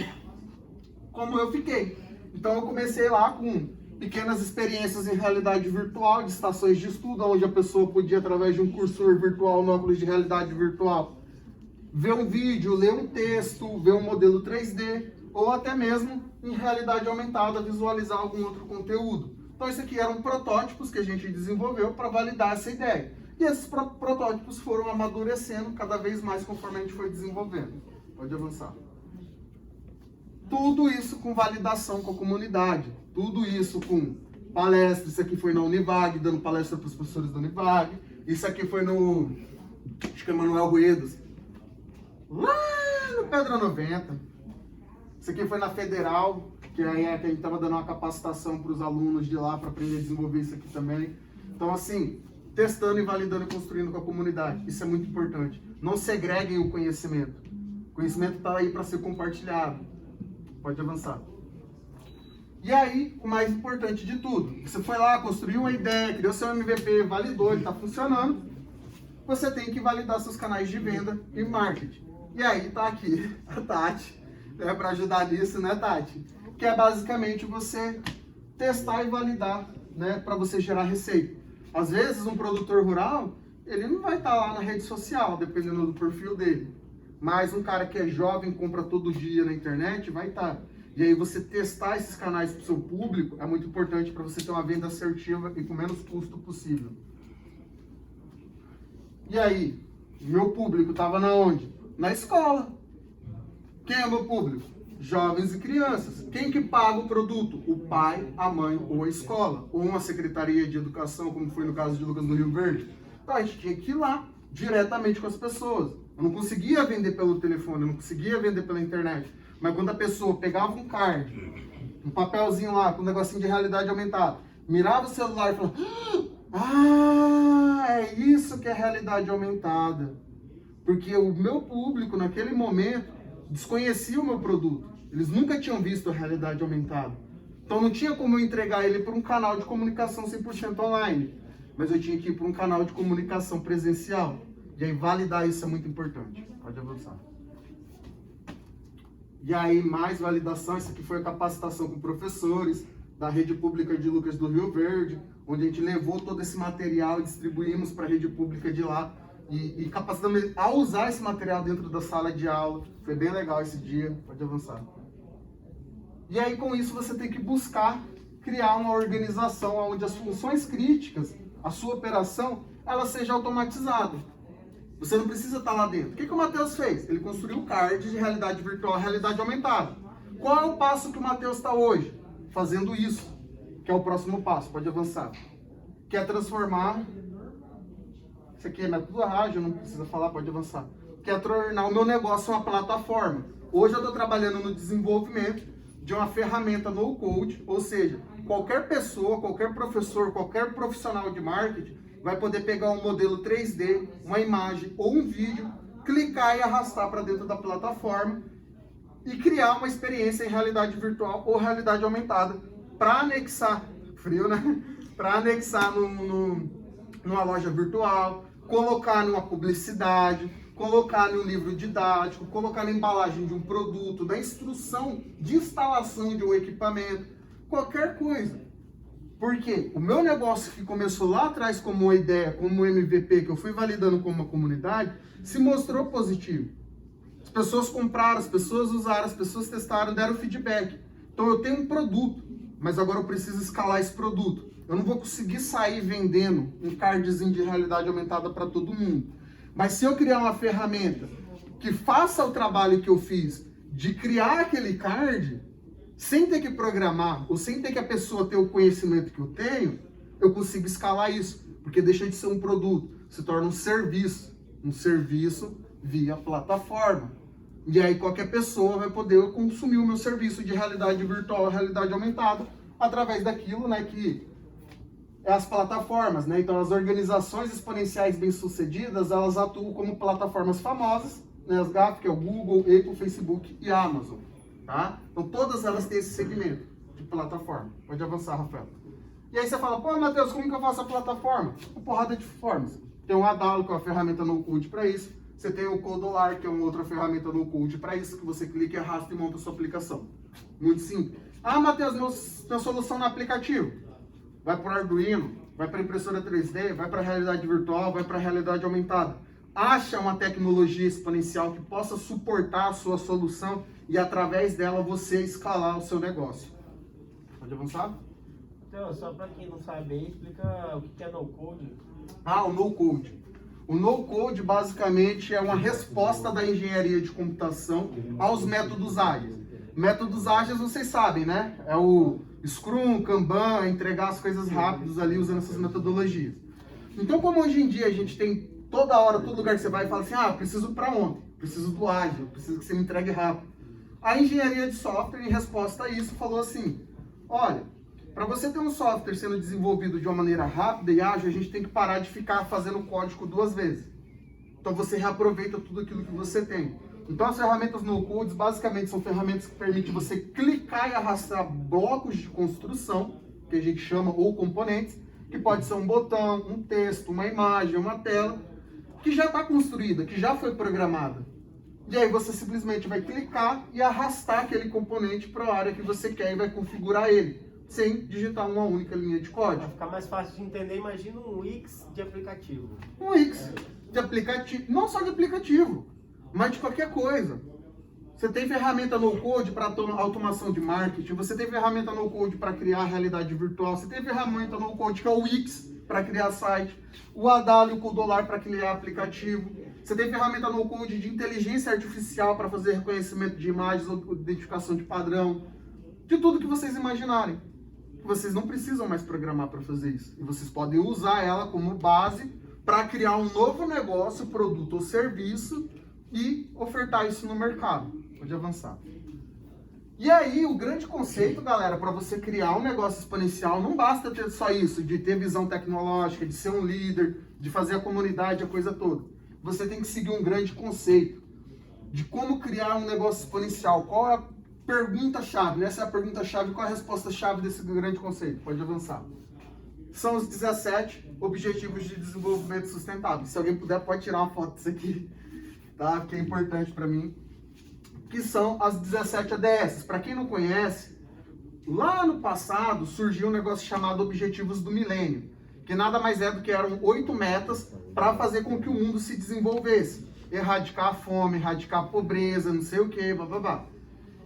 Como eu fiquei. Então eu comecei lá com pequenas experiências em realidade virtual, de estações de estudo, onde a pessoa podia, através de um cursor virtual, no óculos de realidade virtual, ver um vídeo, ler um texto, ver um modelo 3D, ou até mesmo em realidade aumentada, visualizar algum outro conteúdo. Então isso aqui eram protótipos que a gente desenvolveu para validar essa ideia. E esses protótipos foram amadurecendo cada vez mais conforme a gente foi desenvolvendo. Pode avançar. Tudo isso com validação com a comunidade. Tudo isso com palestra. Isso aqui foi na Univag, dando palestra para os professores da Univag. Isso aqui foi no, acho que é Manuel Ruedas, lá no Pedra 90. Isso aqui foi na Federal, que aí é que a gente estava dando uma capacitação para os alunos de lá para aprender a desenvolver isso aqui também. Então, assim, testando e validando e construindo com a comunidade. Isso é muito importante. Não segreguem o conhecimento. O conhecimento está aí para ser compartilhado. Pode avançar. E aí, o mais importante de tudo, você foi lá, construiu uma ideia, criou seu MVP, validou, ele está funcionando, você tem que validar seus canais de venda e marketing. E aí está aqui a Tati, né, para ajudar nisso, né, Tati? Que é basicamente você testar e validar, né, para você gerar receita. Às vezes, um produtor rural, ele não vai estar lá na rede social, dependendo do perfil dele. Mas um cara que é jovem, compra todo dia na internet, vai estar. E aí você testar esses canais para o seu público é muito importante para você ter uma venda assertiva e com menos custo possível. E aí, meu público estava na onde? Na escola. Quem é o meu público? jovens e crianças. Quem que paga o produto? O pai, a mãe ou a escola. Ou uma secretaria de educação, como foi no caso de Lucas do Rio Verde. Então a gente tinha que ir lá, diretamente com as pessoas. Eu não conseguia vender pelo telefone, eu não conseguia vender pela internet. Mas quando a pessoa pegava um card, um papelzinho lá, com um negocinho de realidade aumentada, mirava o celular e falava: ah, é isso que é realidade aumentada. Porque o meu público, naquele momento, desconhecia o meu produto. Eles nunca tinham visto a realidade aumentada. Então não tinha como eu entregar ele para um canal de comunicação 100% online. Mas eu tinha que ir para um canal de comunicação presencial. E aí validar isso é muito importante. Pode avançar. E aí mais validação, isso aqui foi a capacitação com professores da rede pública de Lucas do Rio Verde, onde a gente levou todo esse material e distribuímos para a rede pública de lá. E capacitamos ele a usar esse material dentro da sala de aula. Foi bem legal esse dia. Pode avançar. E aí, com isso, você tem que buscar criar uma organização onde as funções críticas, a sua operação, ela seja automatizada. Você não precisa estar lá dentro. O que o Matheus fez? Ele construiu o card de realidade virtual, realidade aumentada. Qual é o passo que o Matheus está hoje? Fazendo isso, que é o próximo passo. Pode avançar. Que é transformar... Isso aqui é método ágil, não precisa falar, pode avançar. Que é tornar o meu negócio uma plataforma. Hoje eu estou trabalhando no desenvolvimento de uma ferramenta no-code, ou seja, qualquer pessoa, qualquer professor, qualquer profissional de marketing vai poder pegar um modelo 3D, uma imagem ou um vídeo, clicar e arrastar para dentro da plataforma e criar uma experiência em realidade virtual ou realidade aumentada para anexar, frio, né? Para anexar numa loja virtual, colocar numa publicidade, colocar no livro didático, colocar na embalagem de um produto, na instrução de instalação de um equipamento, qualquer coisa. Porque o meu negócio que começou lá atrás como uma ideia, como um MVP, que eu fui validando como uma comunidade, se mostrou positivo. As pessoas compraram, as pessoas usaram, as pessoas testaram, deram feedback. Então eu tenho um produto, mas agora eu preciso escalar esse produto. Eu não vou conseguir sair vendendo um cardzinho de realidade aumentada para todo mundo. Mas se eu criar uma ferramenta que faça o trabalho que eu fiz de criar aquele card, sem ter que programar, ou sem ter que a pessoa ter o conhecimento que eu tenho, eu consigo escalar isso. Porque deixa de ser um produto, se torna um serviço via plataforma. E aí qualquer pessoa vai poder consumir o meu serviço de realidade virtual, realidade aumentada, através daquilo, né, que é as plataformas, né? Então as organizações exponenciais bem-sucedidas, elas atuam como plataformas famosas, né? As GAFA, que é o Google, Apple, Facebook e Amazon, tá? Então todas elas têm esse segmento de plataforma. Pode avançar, Rafael. E aí você fala: pô, Matheus, como que eu faço a plataforma? Uma porrada de formas. Tem o Adalo, que é uma ferramenta no-code para isso. Você tem o Codolar, que é uma outra ferramenta no-code para isso, que você clica, arrasta e monta a sua aplicação. Muito simples. Ah, Matheus, minha solução no aplicativo. Vai para o Arduino, vai para a impressora 3D, vai para a realidade virtual, vai para a realidade aumentada. Acha uma tecnologia exponencial que possa suportar a sua solução e através dela você escalar o seu negócio. Pode avançar? Então, só para quem não sabe aí, explica o que é no-code. Ah, o no-code. O no-code basicamente é uma resposta da engenharia de computação aos métodos ágeis. Métodos ágeis vocês sabem, né? É o Scrum, Kanban, entregar as coisas rápidas ali usando essas metodologias. Então, como hoje em dia a gente tem toda hora, todo lugar que você vai e fala assim: ah, eu preciso para ontem, preciso do ágil, preciso que você me entregue rápido. A engenharia de software, em resposta a isso, falou assim: olha, para você ter um software sendo desenvolvido de uma maneira rápida e ágil, a gente tem que parar de ficar fazendo código 2 vezes. Então você reaproveita tudo aquilo que você tem. Então as ferramentas no-code basicamente são ferramentas que permitem você clicar e arrastar blocos de construção, que a gente chama, ou componentes, que pode ser um botão, um texto, uma imagem, uma tela, que já está construída, que já foi programada. E aí você simplesmente vai clicar e arrastar aquele componente para a área que você quer e vai configurar ele, sem digitar uma única linha de código. Para ficar mais fácil de entender, imagina um Wix de aplicativo. Um Wix de aplicativo, não só de aplicativo, mas de qualquer coisa. Você tem ferramenta no-code para automação de marketing, você tem ferramenta no-code para criar realidade virtual, você tem ferramenta no-code que é o Wix para criar site, o Adalo e o Codolar para criar aplicativo, Você tem ferramenta no code de inteligência artificial para fazer reconhecimento de imagens ou identificação de padrão, de tudo que vocês imaginarem. Vocês não precisam mais programar para fazer isso. E vocês podem usar ela como base para criar um novo negócio, produto ou serviço e ofertar isso no mercado. Pode avançar. E aí, o grande conceito, galera, para você criar um negócio exponencial, não basta ter só isso, de ter visão tecnológica, de ser um líder, de fazer a comunidade, a coisa toda. Você tem que seguir um grande conceito de como criar um negócio exponencial. Qual é a pergunta-chave? Essa é a pergunta-chave. Qual é a resposta-chave desse grande conceito? Pode avançar. São os 17 Objetivos de Desenvolvimento Sustentável. Se alguém puder, pode tirar uma foto disso aqui, tá? Que é importante para mim. Que são as 17 ADS. Para quem não conhece, lá no passado surgiu um negócio chamado Objetivos do Milênio, que nada mais é do que eram 8 metas para fazer com que o mundo se desenvolvesse. Erradicar a fome, erradicar a pobreza, não sei o que, blá blá blá.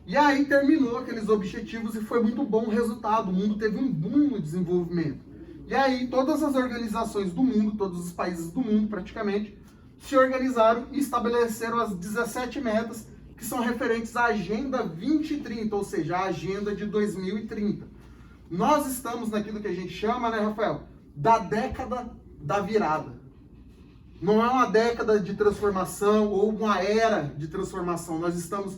E aí terminou aqueles objetivos e foi muito bom o resultado. O mundo teve um boom no desenvolvimento. E aí todas as organizações do mundo, todos os países do mundo praticamente, se organizaram e estabeleceram as 17 metas que são referentes à Agenda 2030, ou seja, a Agenda de 2030. Nós estamos naquilo que a gente chama, né, Rafael, da década da virada. Não é uma década de transformação ou uma era de transformação. Nós estamos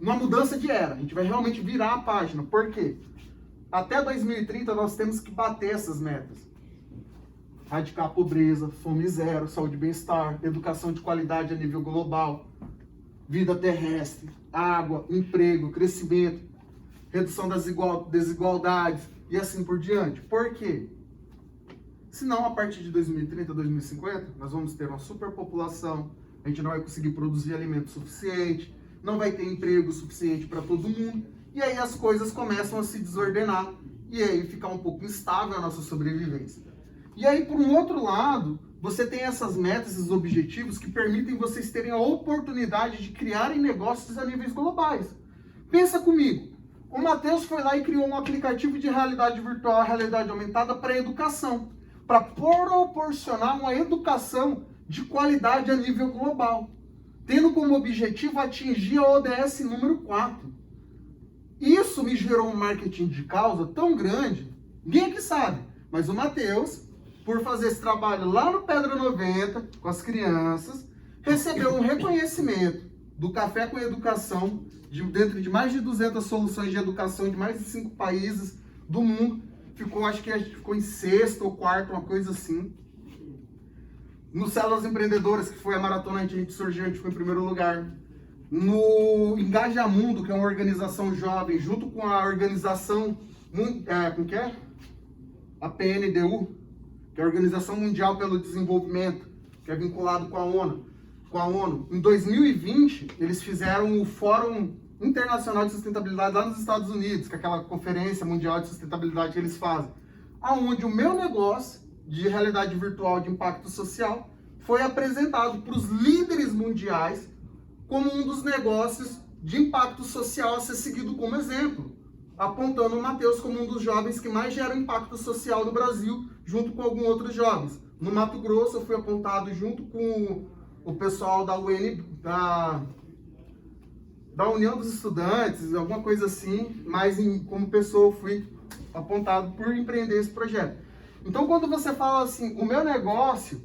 numa mudança de era. A gente vai realmente virar a página. Por quê? Até 2030 nós temos que bater essas metas. Erradicar a pobreza, fome zero, saúde e bem-estar, educação de qualidade a nível global, vida terrestre, água, emprego, crescimento, redução das desigualdades e assim por diante. Por quê? Senão, a partir de 2030, 2050, nós vamos ter uma superpopulação, a gente não vai conseguir produzir alimento suficiente, não vai ter emprego suficiente para todo mundo, e aí as coisas começam a se desordenar, e aí fica um pouco instável a nossa sobrevivência. E aí, por um outro lado, você tem essas metas, esses objetivos que permitem vocês terem a oportunidade de criarem negócios a níveis globais. Pensa comigo, o Matheus foi lá e criou um aplicativo de realidade virtual, realidade aumentada para educação, para proporcionar uma educação de qualidade a nível global, tendo como objetivo atingir a ODS número 4. Isso me gerou um marketing de causa tão grande, ninguém aqui sabe, mas o Matheus, por fazer esse trabalho lá no Pedra 90, com as crianças, recebeu um reconhecimento do Café com Educação, dentro de mais de 200 soluções de educação de mais de 5 países do mundo. Acho que ficou em 6º ou 4º, uma coisa assim. No Células Empreendedoras, que foi a maratona a gente surgiu, a gente foi em primeiro lugar. No Engajamundo, que é uma organização jovem, junto com a organização, como que é? A PNDU, que é a Organização Mundial pelo Desenvolvimento, que é vinculado com a ONU. Em 2020, eles fizeram o Fórum Internacional de Sustentabilidade lá nos Estados Unidos, que é aquela conferência mundial de sustentabilidade que eles fazem, aonde o meu negócio de realidade virtual de impacto social foi apresentado para os líderes mundiais como um dos negócios de impacto social a ser seguido como exemplo, apontando o Matheus como um dos jovens que mais gera impacto social no Brasil, junto com alguns outros jovens. No Mato Grosso, eu fui apontado junto com o pessoal da da União dos Estudantes, alguma coisa assim, mas como pessoa eu fui apontado por empreender esse projeto. Então, quando você fala assim, o meu negócio,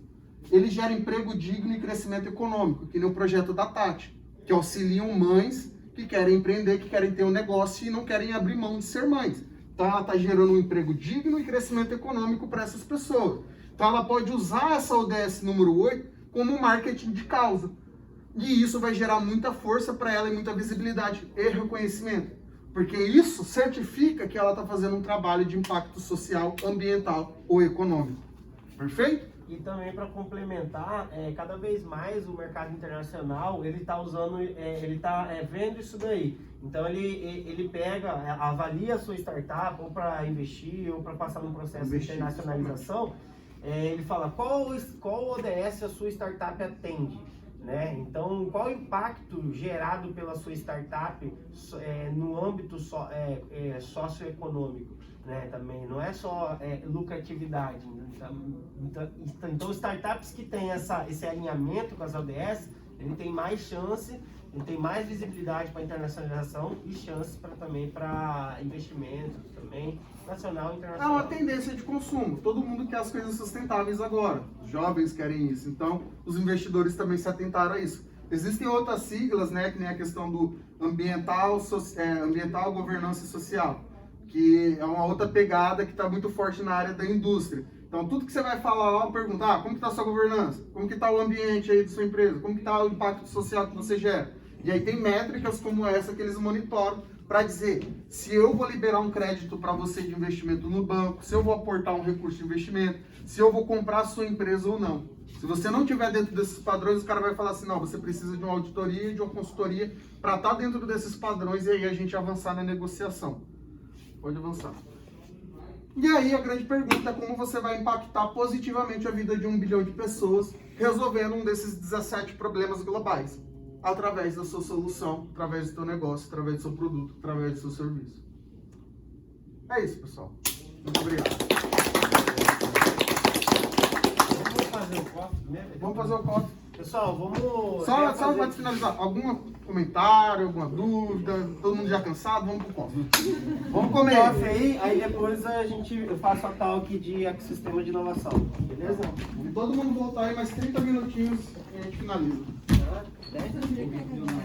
ele gera emprego digno e crescimento econômico, que nem o projeto da Tati, que auxiliam mães que querem empreender, que querem ter um negócio e não querem abrir mão de ser mães. Então, ela está gerando um emprego digno e crescimento econômico para essas pessoas. Então, ela pode usar essa ODS número 8 como marketing de causa. E isso vai gerar muita força para ela e muita visibilidade e reconhecimento. Porque isso certifica que ela está fazendo um trabalho de impacto social, ambiental ou econômico. Perfeito? E também para complementar, cada vez mais o mercado internacional ele está usando, ele está vendo isso daí. Então ele pega, avalia a sua startup ou para investir ou para passar num processo de internacionalização. Ele fala qual ODS a sua startup atende. né? Então, qual o impacto gerado pela sua startup no âmbito socioeconômico, né? Também não é só lucratividade. Então, startups que têm esse alinhamento com as ODS, ele tem mais chance, ele tem mais visibilidade para internacionalização e chances também para investimentos também, nacional e É internacional. uma tendência de consumo. Todo mundo quer as coisas sustentáveis agora. Os jovens querem isso. Então, os investidores também se atentaram a isso. Existem outras siglas, né, que nem a questão do ambiental, governança e social, que é uma outra pegada que está muito forte na área da indústria. Então, tudo que você vai falar lá, perguntar como que está a sua governança, como que está o ambiente aí da sua empresa, como que está o impacto social que você gera. E aí tem métricas como essa que eles monitoram para dizer se eu vou liberar um crédito para você de investimento no banco, se eu vou aportar um recurso de investimento, se eu vou comprar a sua empresa ou não. Se você não estiver dentro desses padrões, o cara vai falar assim, não, você precisa de uma auditoria e de uma consultoria para estar dentro desses padrões e aí a gente avançar na negociação. Pode avançar. E aí a grande pergunta é como você vai impactar positivamente a vida de 1 bilhão de pessoas resolvendo um desses 17 problemas globais, através da sua solução, através do seu negócio, através do seu produto, através do seu serviço. É isso, pessoal. Muito obrigado. Vamos fazer o coffee primeiro? Vamos fazer o coffee. Pessoal, vamos... Só para finalizar, algum comentário, alguma dúvida? Todo mundo já cansado? Vamos pro coffee. Vamos comer. coffee aí depois eu faço a talk de ecossistema de inovação, beleza? Vamos todo mundo voltar aí mais 30 minutinhos e a gente finaliza. 10 minutos.